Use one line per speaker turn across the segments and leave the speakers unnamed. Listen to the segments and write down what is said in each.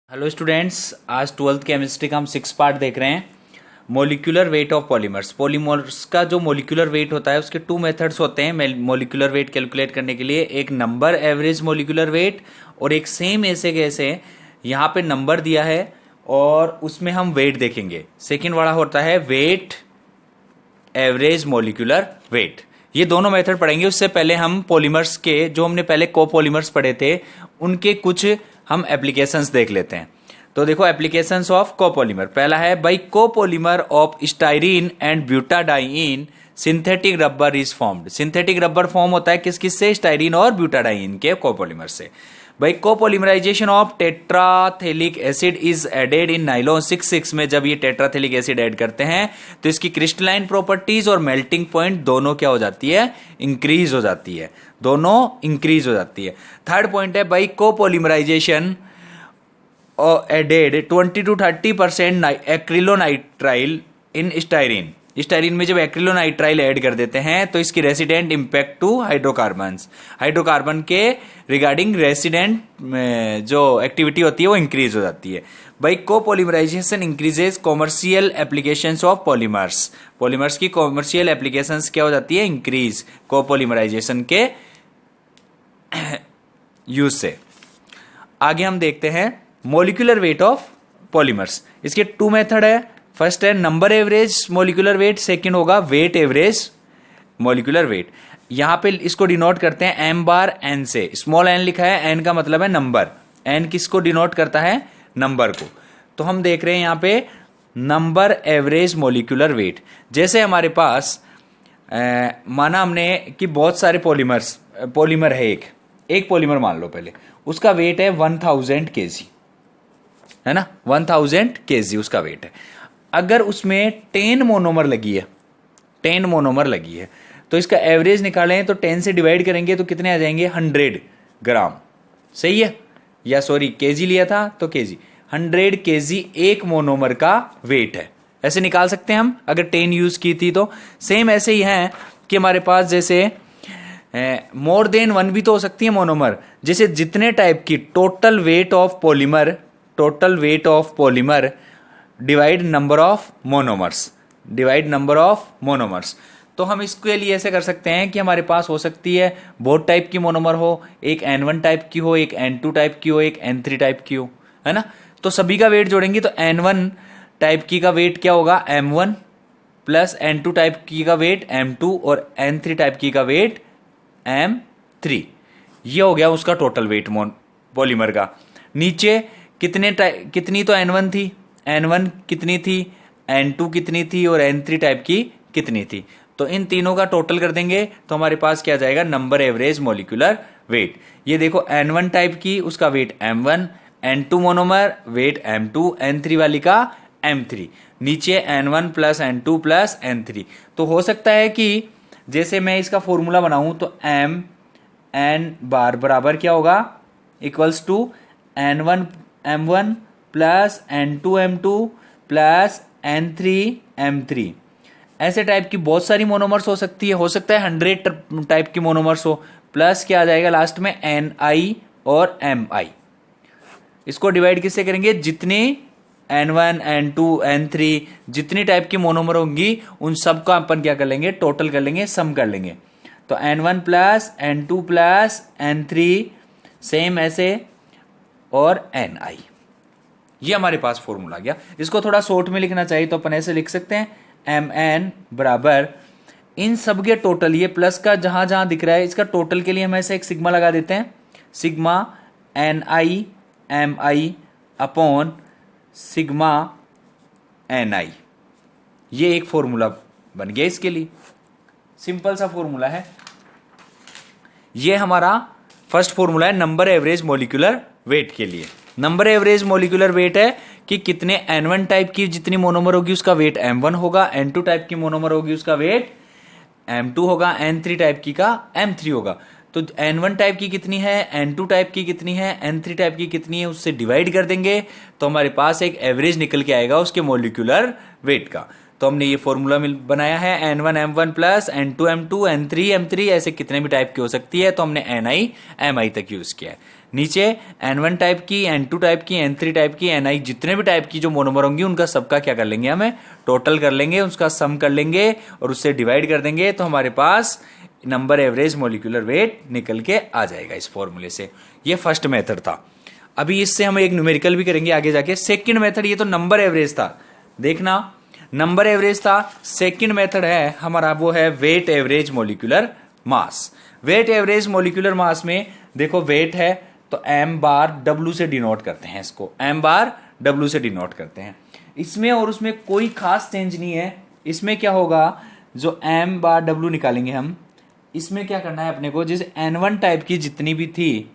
Hello students, आज twelfth chemistry का हम 6 पार्ट देख रहे हैं। Molecular weight of polymers. Polymers का जो मोलिकुलर वेट होता है उसके 2 मेथड्स होते हैं मोलिकुलर वेट कैलकुलेट करने के लिए। एक नंबर एवरेज मोलिकुलर वेट और एक सेम ऐसे कैसे यहाँ पे नंबर दिया है और उसमें हम वेट देखेंगे। सेकेंड वाला होता है वेट एवरेज मोलिकुलर वेट। ये दोनों मेथड पढ़ेंगे। उससे पहले हम पॉलीमर्स के जो हमने पहले कोपॉलीमर्स पढ़े थे उनके कुछ हम एप्लीकेशंस देख लेते हैं। तो देखो एप्लीकेशंस ऑफ कोपॉलीमर। पहला है by copolymer of styrene and butadiene synthetic rubber is formed. Synthetic rubber form होता है किस किस से? स्टाइरीन और ब्यूटाडाइन के कोपॉलीमर से। By copolymerisation of terephthalic acid is added in nylon 6,6 में जब ये टेट्राथेलिक एसिड ऐड करते हैं तो इसकी क्रिस्टलाइन प्रॉपर्टीज और मेल्टिंग पॉइंट दोनों क्या हो जाती है? इंक्रीज हो जाती है। दोनों इंक्रीज हो जाती है। थर्ड पॉइंट है by copolymerisation added 20 to 30% acrylonitrile in styrene. Styrene में जब एक्रिलोनाइट्राइल ऐड कर देते हैं तो इसकी resident impact to hydrocarbons, hydrocarbon के रिगार्डिंग रेसिडेंट जो एक्टिविटी होती है वो इंक्रीज हो जाती है। By copolymerisation increases commercial applications of polymers. Polymers की कॉमर्शियल एप्लीकेशंस क्या हो जाती है? इंक्रीज कोपॉलीमराइजेशन के यूज से। आगे हम देखते हैं मोलिकुलर वेट ऑफ पॉलीमर्स। इसके 2 मेथड है। फर्स्ट है number average molecular wait, second होगा वेट एवरेज मोलिकुलर वेट। यहां पे इसको डिनोट करते हैं m बार n से। स्मॉल n लिखा है, n का मतलब है नंबर। n किसको डिनोट करता है? नंबर को। तो हम देख रहे हैं यहां पे नंबर एवरेज मोलिकुलर वेट। जैसे हमारे पास माना हमने कि बहुत सारे पॉलीमर है। एक पॉलीमर मान लो पहले, उसका वेट है 1000 kg, है ना? 1000 kg उसका वेट है। अगर उसमें 10 मोनोमर लगी है, 10 मोनोमर लगी है तो इसका एवरेज निकालें तो 10 से डिवाइड करेंगे तो कितने आ जाएंगे? 100 ग्राम। सही है? या सॉरी केजी लिया था तो केजी। 100 kg एक मोनोमर का वेट है। ऐसे निकाल सकते हैं हम अगर 10 यूज की थी तो। सेम ऐसे ही है कि हमारे पास जैसे मोर देन 1 भी तो हो सकती है मोनोमर। जैसे जितने टाइप की total weight of polymer divide number of monomers. तो हम इसके लिए ऐसे कर सकते हैं कि हमारे पास हो सकती है बहुत टाइप की मोनोमर हो, एक N1 टाइप की हो, एक N2 टाइप की हो, एक N3 टाइप की हो, है ना? तो सभी का वेट जोड़ेंगे तो N1 टाइप की का वेट क्या होगा? M1 प्लस N2 टाइप की का वेट M2 और N3 टाइप की का वेट M3। ये हो गया उसका टोटल वेट पॉलीमर का। नीचे कितनी तो N1 थी, N1 कितनी थी, N2 कितनी थी और N3 टाइप की कितनी थी। तो इन तीनों का टोटल कर देंगे तो हमारे पास क्या जाएगा? Number average molecular weight. ये देखो N1 टाइप की उसका wait M1, N2 monomer wait M2, N3 वाली का M3। नीचे N1 plus N2 plus N3। तो हो सकता है कि जैसे मैं इसका फॉर्मूला बनाऊं तो M बार बराबर क्या होगा? Equals to N1 M1 plus N2 M2 plus N3 M3। ऐसे टाइप की बहुत सारी मोनोमर्स हो सकती है। हो सकता है 100 टाइप की मोनोमर्स हो। प्लस क्या आ जाएगा लास्ट में? Ni और Mi। इसको डिवाइड किससे करेंगे? जितनी N1 N2 N3 जितनी टाइप की मोनोमर होंगी उन सबका अपन क्या कर लेंगे? टोटल कर लेंगे, सम कर लेंगे। तो N1 plus N2 plus N3 same ऐसे और Ni। ये हमारे पास फॉर्मूला गया। इसको थोड़ा शॉर्ट में लिखना चाहिए तो अपन ऐसे लिख सकते हैं Mn बराबर इन सब के टोटल, ये प्लस का जहां जहां दिख रहा है इसका टोटल के लिए हम ऐसे एक सिग्मा लगा देते हैं। Sigma Ni Mi upon sigma Ni। ये एक फॉर्मूला बन गया इसके लिए। सिंपल सा फॉर्मूला है। ये हमारा फर्स्ट फॉर्मूला है नंबर एवरेज मोलिकुलर वेट के लिए। नंबर एवरेज मोलिकुलर वेट है कि कितने N1 टाइप की जितनी मोनोमर होगी उसका वेट M1 होगा, N2 टाइप की मोनोमर होगी उसका वेट M2 होगा, N3 टाइप की का M3 होगा। तो N1 टाइप की कितनी है, N2 टाइप की कितनी है, N3 टाइप की कितनी है, उससे डिवाइड कर देंगे तो हमारे पास एक एवरेज निकल के आएगा उसके मोलिकुलर वेट का। तो हमने ये फॉर्मूला बनाया है N1 M1 plus N2 M2 N3 M3 ऐसे कितने भी टाइप की हो सकती है, तो हमने Ni Mi तक यूज किया है। नीचे N1 टाइप की, N2 टाइप की, N3 टाइप की, Ni जितने भी टाइप की जो मोनोमर होंगी उनका सबका क्या कर लेंगे, हमें टोटल कर लेंगे, उसका सम कर लेंगे और उससे डिवाइड कर देंगे, तो हमारे पास नंबर एवरेज मोलिकुलर वेट निकल के आ जाएगा इस फॉर्मूले से। ये फर्स्ट मेथड था। अभी इससे हम एक न्यूमेरिकल भी करेंगे आगे जाके। सेकंड मेथड, ये तो नंबर एवरेज था, देखना नंबर एवरेज था। सेकंड मेथड है हमारा, वो है weight average molecular mass. Weight average molecular mass में देखो वेट है तो m बार w से डिनोट करते हैं, इसको m बार w से डिनोट करते हैं। इसमें और उसमें कोई खास चेंज नहीं है। इसमें क्या होगा, जो m बार w निकालेंगे हम, इसमें क्या करना है अपने को, जैसे N1 टाइप की जितनी भी थी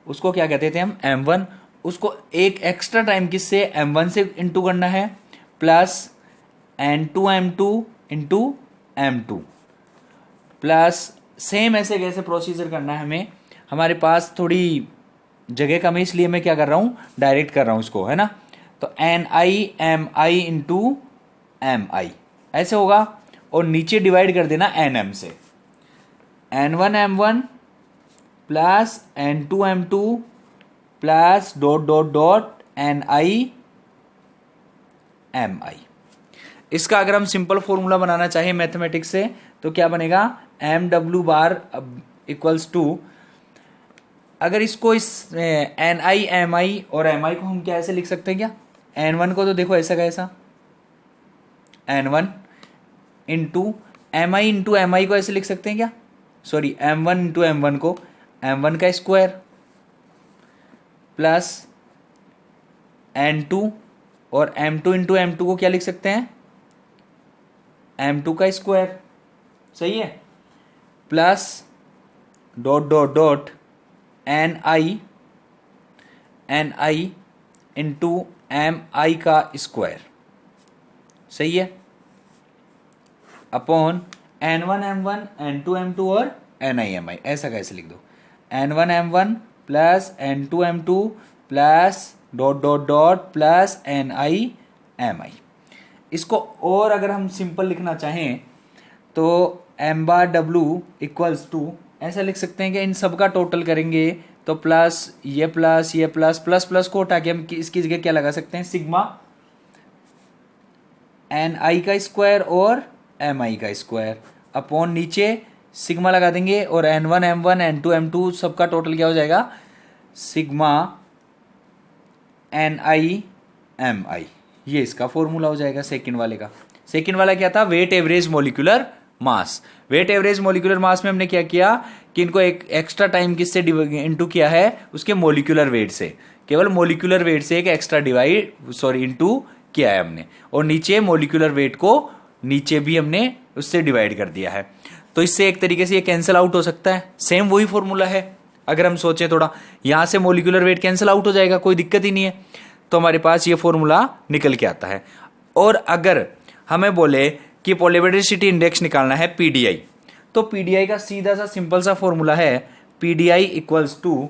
उसको क्या कहते थे हम M1, उसको एक एक्स्ट्रा टाइम किससे M1 से इंटू करना है, plus N2 M2 into M2 plus same ऐसे कैसे प्रोसीजर करना है हमें। हमारे पास थोड़ी जगह कम है इसलिए मैं क्या कर रहा हूँ, डायरेक्ट कर रहा हूँ इसको, है ना। तो Ni Mi इंटू Mi ऐसे होगा और नीचे डिवाइड कर देना Nm से। N1 M1 plus N2 M2 plus dot dot dot Ni Mi। इसका अगर हम सिंपल फॉर्मूला बनाना चाहें मैथमेटिक्स से तो क्या बनेगा, MW बार इक्वल्स टू, अगर इसको इस Ni Mi और Mi को हम क्या ऐसे लिख सकते हैं क्या, N1 को तो देखो ऐसा का ऐसा N1 इंटू Mi को ऐसे लिख सकते हैं क्या, सॉरी M1 इंटू M1 को M1 का स्क्वायर प्लस N2 और M2 इंटू M2 को क्या लिख सकते हैं, M2 का स्क्वायर, सही है, plus dot dot dot Ni into Mi का स्क्वायर, सही है, upon N1 M1 N2 M2 और Ni Mi, ऐसा कैसे लिख दो, N1 M1 plus N2 M2 plus dot dot dot plus Ni Mi। इसको और अगर हम सिंपल लिखना चाहें तो m bar W equals to ऐसा लिख सकते हैं कि इन सब का टोटल करेंगे तो प्लस ये प्लस ये प्लस प्लस प्लस को उठा के हम इसकी जगह क्या लगा सकते हैं, सिग्मा Ni का स्क्वायर और Mi का स्क्वायर अपॉन नीचे सिग्मा लगा देंगे और N1 M1 N2 M2 सबका टोटल क्या हो जाएगा, सिग्मा Ni Mi। ये इसका फॉर्मूला हो जाएगा सेकंड वाले का। सेकंड वाला क्या था, weight average molecular mass. Weight average molecular mass में हमने क्या किया कि इनको एक एक्स्ट्रा टाइम किससे इंटू किया है, उसके मोलिकुलर वेट से, केवल मोलिकुलर वेट से एक एक्स्ट्रा इंटू किया है हमने, और नीचे मोलिकुलर वेट को नीचे भी हमने उससे डिवाइड कर दिया है। तो इससे एक तरीके से ये कैंसिल आउट हो सकता है। सेम वही फॉर्मूला है, अगर हम सोचें थोड़ा, यहां से मोलिकुलर वेट कैंसिल आउट हो जाएगा, कोई दिक्कत ही नहीं है, तो हमारे पास ये फॉर्मूला निकल के आता है। और अगर हमें बोले कि पॉलीमेरिसिटी इंडेक्स निकालना है PDI, तो PDI का सीधा सा सिंपल सा फॉर्मूला है PDI equals to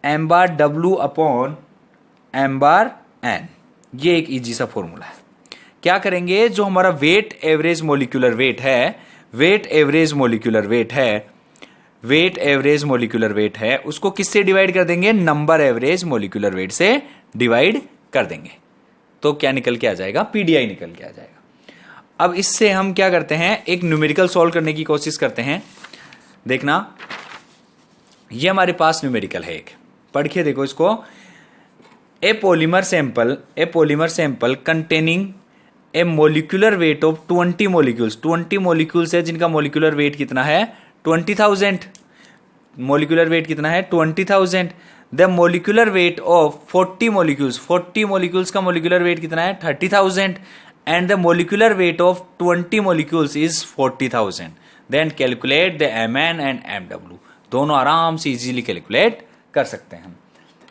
m bar W upon m bar N। ये एक इजी सा फॉर्मूला है। क्या करेंगे, जो हमारा वेट एवरेज मोलिकुलर वेट है, वेट एवरेज मोलिकुलर वेट है, वेट एवरेज मोलिकुलर वेट है, उसको किससे डिवाइड कर देंगे, नंबर एवरेज मोलिकुलर वेट से डिवाइड कर देंगे, तो क्या निकल के आ जाएगा, PDI निकल के आ जाएगा। अब इससे हम क्या करते हैं, एक न्यूमेरिकल सॉल्व करने की कोशिश करते हैं। देखना ये हमारे पास न्यूमेरिकल है एक, पढ़ के देखो इसको। ए polymer sample containing A molecular weight of 20 molecules. 20 molecules है जिनका मोलिकुलर वेट कितना है, 20,000। मोलिकुलर वेट कितना है, 20,000। The molecular weight of 40 molecules, 40 molecules का मोलिकुलर वेट कितना है, 30,000। And the molecular weight of 20 molecules is 40,000। Then calculate the Mn and Mw। दोनों आराम से इजीली कैलकुलेट कर सकते हैं हम।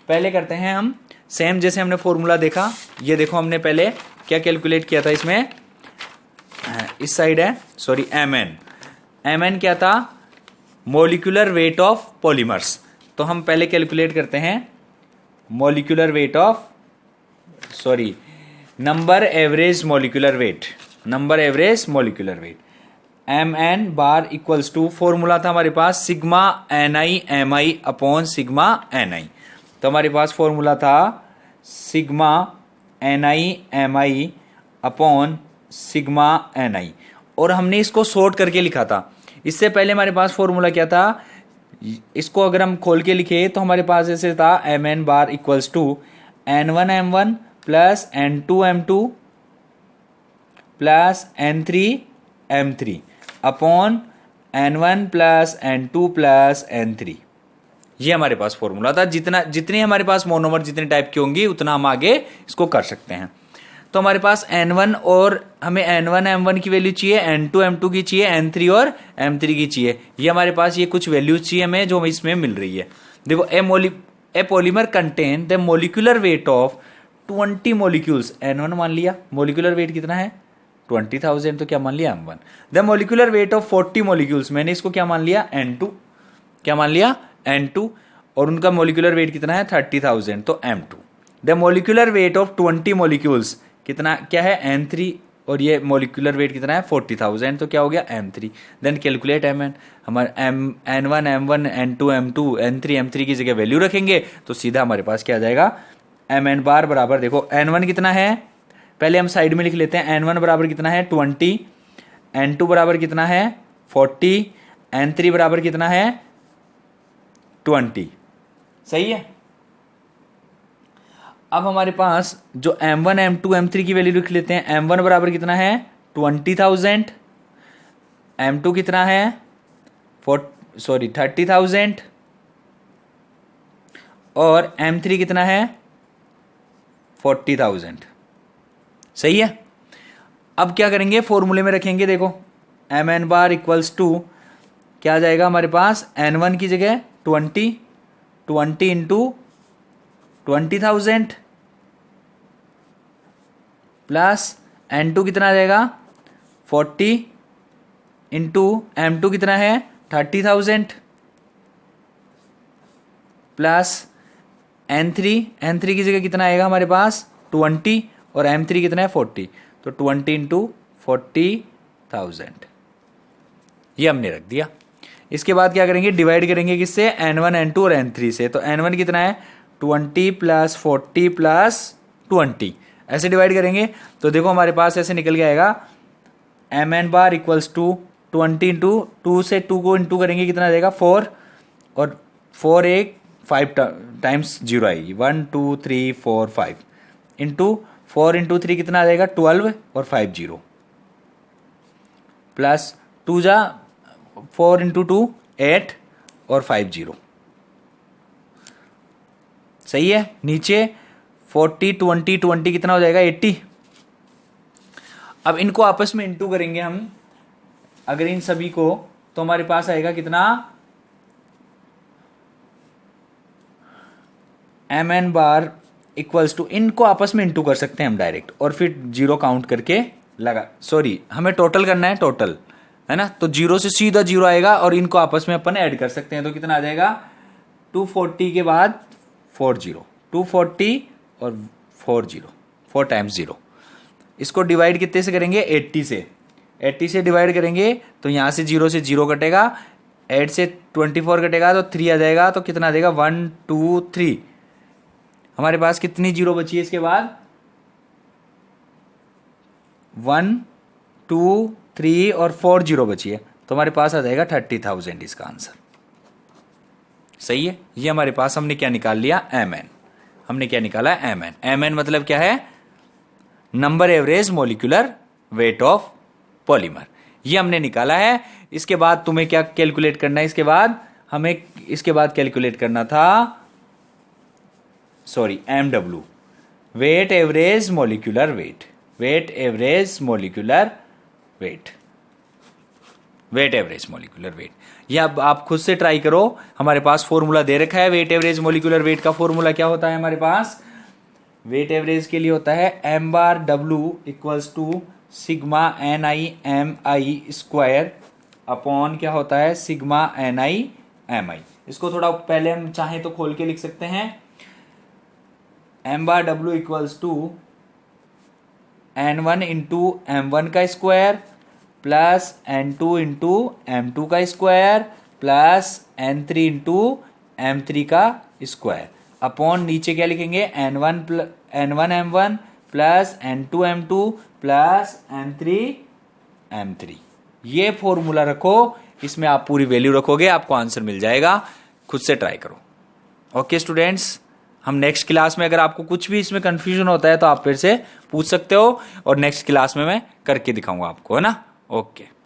पहले करते हैं हम सेम जैसे हमने फॉर्मूला देखा, ये देखो हमने पहले क्या कैलकुलेट किया था, इसमें इस साइड है, सॉरी Mn क्या था, मोलिकुलर वेट ऑफ पॉलीमर्स। तो हम पहले कैलकुलेट करते हैं molecular weight of, sorry number average molecular weight, number average molecular weight. M N bar equals to, formula था हमारे पास sigma N I M I upon sigma N I. तो हमारे पास फॉर्मूला था sigma N I M I upon sigma N I, और हमने इसको शॉर्ट करके लिखा था। इससे पहले हमारे पास फॉर्मूला क्या था, इसको अगर हम खोल के लिखे तो हमारे पास ऐसे था M N bar equals to N one M one plus N two M two plus N three M three upon N one plus N two plus N three. ये हमारे पास फॉर्मूला था। जितनी हमारे पास मोनोमर जितने टाइप की होंगी उतना हम आगे इसको कर सकते हैं। तो हमारे पास N1 और हमें N1 M1 की वैल्यू चाहिए, N2 M2 की चाहिए, N3 और M3 की चाहिए। ये हमारे पास ये कुछ वैल्यूज चाहिए हमें जो इसमें मिल रही है। देखो ए polymer contain the molecular weight of 20 molecules. N1 मान लिया, मोलिकुलर वेट कितना है 20,000, तो क्या मान लिया M1। The molecular weight of 40 molecules, मैंने इसको क्या मान लिया N2, क्या मान लिया N2, और उनका मोलिकुलर वेट कितना है 30,000, तो M2। The molecular weight of 20 molecules कितना क्या है N3, और ये मोलिकुलर वेट कितना है 40,000, तो क्या हो गया M3। देन कैलकुलेट Mn, हमारे N1 M1 N2 M2 N3 M3 की जगह वैल्यू रखेंगे तो सीधा हमारे पास क्या आ जाएगा Mn बार बराबर, देखो N1 कितना है, पहले हम साइड में लिख लेते हैं। N1 बराबर कितना है 20, N2 बराबर कितना है 40, N3 बराबर कितना है 20। सही है। अब हमारे पास जो M1 M2 M3 की वैल्यू लिख लेते हैं। M1 बराबर कितना है 20,000, M2 कितना है 30,000, और M3 कितना है 40,000। सही है। अब क्या करेंगे, फॉर्मूले में रखेंगे। देखो Mn बार इक्वल्स टू क्या आ जाएगा हमारे पास, N1 की जगह 20 इंटू 20,000 प्लस N2 कितना आ जाएगा 40 इंटू M2 कितना है 30,000 प्लस N3 की जगह कितना आएगा हमारे पास 20, और M3 कितना है 40, तो 20 इंटू 40,000 ये हमने रख दिया। इसके बाद क्या करेंगे, डिवाइड करेंगे किससे, N1 N2 और N3 से। तो N1 कितना है 20 प्लस 40 प्लस 20, ऐसे डिवाइड करेंगे तो देखो हमारे पास ऐसे निकल के आएगा Mn bar equals to 20 into 2 से 2 को इंटू करेंगे कितना आ जाएगा 4, और 4 एक 5 टाइम्स 0 आएगी, 1 2 3 4 5 इंटू 4 इंटू 3 कितना आ जाएगा 12 और 5 0 प्लस 2 जा 4 इंटू 2 8 और 5 0। सही है। नीचे 40 20 20 कितना हो जाएगा 80। अब इनको आपस में इंटू करेंगे हम अगर इन सभी को, तो हमारे पास आएगा कितना Mn बार इक्वल्स टू, इनको आपस में इंटू कर सकते हैं हम डायरेक्ट, और फिर 0 काउंट करके हमें टोटल करना है, टोटल है ना, तो 0 से सीधा 0 आएगा और इनको आपस में अपन ऐड कर सकते हैं। तो कितना आ जाएगा 240 के बाद 40, 240 और 40, 4 टाइम्स 0। इसको डिवाइड कितने से करेंगे 80 से डिवाइड करेंगे तो यहां से 0 से 0 कटेगा, 8 से 24 कटेगा तो 3 आ जाएगा, तो कितना आ जाएगा 1 2 3। हमारे पास कितनी 0 बची है इसके बाद 1 2 3 और 4 0 बची है, तो हमारे पास आ जाएगा 30,000 इसका आंसर। सही है। ये हमारे पास हमने क्या निकाल लिया Mn, हमने क्या निकाला Mn मतलब क्या है, number average molecular weight of polymer, ये हमने निकाला है। इसके बाद तुम्हें क्या कैलकुलेट करना है, इसके बाद हमें कैलकुलेट करना था MW, weight average molecular weight, weight average molecular weight. ये अब आप खुद से ट्राई करो, हमारे पास फॉर्मूला दे रखा है वेट एवरेज मोलिकुलर वेट का। फॉर्मूला क्या होता है हमारे पास, वेट एवरेज के लिए होता है M bar W equals to sigma NI square upon क्या होता है सिग्मा NI। इसको थोड़ा पहले हम चाहें तो खोल के लिख सकते हैं। M bar W equals to n1 into m1 का square plus n2 into m2 का square plus n3 into m3 का स्क्वायर अपॉन नीचे क्या लिखेंगे n1 m1 plus n2 m2 plus n3 m3। ये फॉर्मूला रखो, इसमें आप पूरी वैल्यू रखोगे, आपको आंसर मिल जाएगा। खुद से ट्राई करो। ओके स्टूडेंट्स, हम नेक्स्ट क्लास में अगर आपको कुछ भी इसमें कंफ्यूजन होता है तो आप फिर से पूछ सकते हो और नेक्स्ट क्लास में मैं करके दिखाऊंगा आपको, है ना। ओके।